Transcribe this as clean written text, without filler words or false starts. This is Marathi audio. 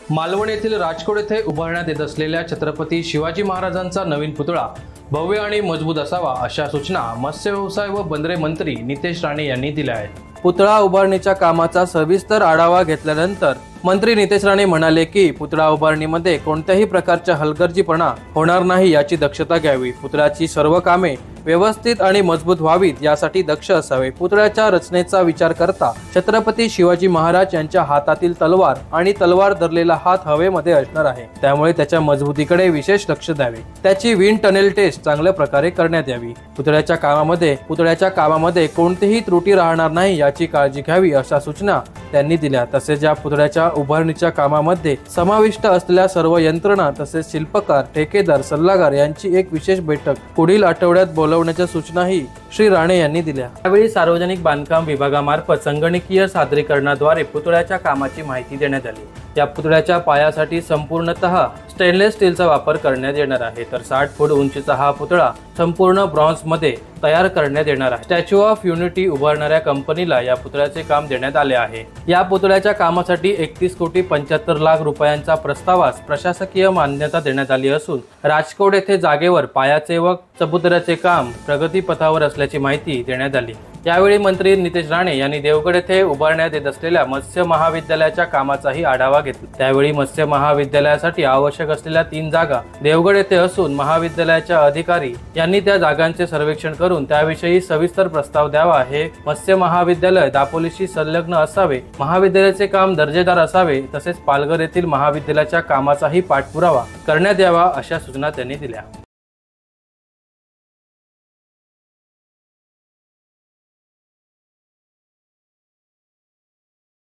मालवण येथील राजकोट येथे उभारण्यात येत असलेल्या छत्रपती शिवाजी महाराजांचा नवीन पुतळा भव्य आणि मजबूत असावा अशा सूचना मत्स्य व्यवसाय व बंदरे मंत्री नितेश राणे यांनी दिल्या आहेत। पुतळा उभारणीच्या कामाचा सविस्तर आढावा घेतल्यानंतर मंत्री नितेश राणे म्हणाले की पुतळा उभारणीमध्ये कोणत्याही प्रकारचा हलगर्जीपणा होणार नाही याची दक्षता घ्यावी। पुतळ्याची सर्व कामे व्यवस्थित आणि मजबूत व्हावीत यासाठी दक्ष असावे। पुतळ्याच्या रचनेचा विचार करता छत्रपती शिवाजी महाराज यांच्या हातातील तलवार आणि तलवार धरलेला हात हवेमध्ये असणार आहे, त्यामुळे त्याच्या मजबूतीकडे विशेष लक्ष द्यावे। त्याची विंड टनेल टेस्ट चांगल्या प्रकारे करण्यात यावी। पुतळ्याच्या कामामध्ये कोणतीही त्रुटी राहणार नाही याची काळजी घ्यावी अशा सूचना त्यांनी दिल्या। तसेच या पुतळ्याच्या उभारणीच्या कामामध्ये समाविष्ट असलेल्या सर्व यंत्रणा तसेच शिल्पकार, ठेकेदार, सल्लागार यांची एक विशेष बैठक पुढील आठवड्यात बोलवण्याच्या सूचनाही श्री राणे यांनी दिल्या। यावेळी सार्वजनिक बांधकाम विभागामार्फत संगणकीय सादरीकरणाद्वारे पुतळ्याच्या कामाची माहिती देण्यात आली। या पुतळ्याच्या पायासाठी संपूर्णतः स्टेनलेस स्टीलचा वापर करण्यात येणार आहे, तर 60 फूट उंचीचा हा पुतळा संपूर्ण ब्रॉन्झ मध्ये तयार करण्यात येणार आहे। स्टॅच्यू ऑफ युनिटी उभारणाऱ्या कंपनीला या पुतळ्याचे काम देण्यात आले आहे। या पुतळ्याच्या कामासाठी 31,75,00,000 रुपयांचा प्रस्तावास प्रशासकीय मान्यता देण्यात आली असून राजकोट येथे जागेवर पायाचे व चबुतऱ्याचे काम प्रगतीपथावर असल्याची माहिती देण्यात आली। यावेळी मंत्री नितेश राणे यांनी देवगड येथे उभारण्यात येत असलेल्या मत्स्य महाविद्यालयाच्या कामाचाही आढावा घेतला। त्यावेळी मत्स्य महाविद्यालयासाठी आवश्यक असलेल्या 3 जागा देवगड येथे असून महाविद्यालयाच्या अधिकारी यांनी त्या जागांचे सर्वेक्षण करून त्याविषयी सविस्तर प्रस्ताव द्यावा। हे मत्स्य महाविद्यालय दापोलीशी संलग्न असावे, महाविद्यालयाचे काम दर्जेदार असावे, तसेच पालघर येथील महाविद्यालयाच्या कामाचाही पाठपुरावा करण्यात यावा अशा सूचना त्यांनी दिल्या।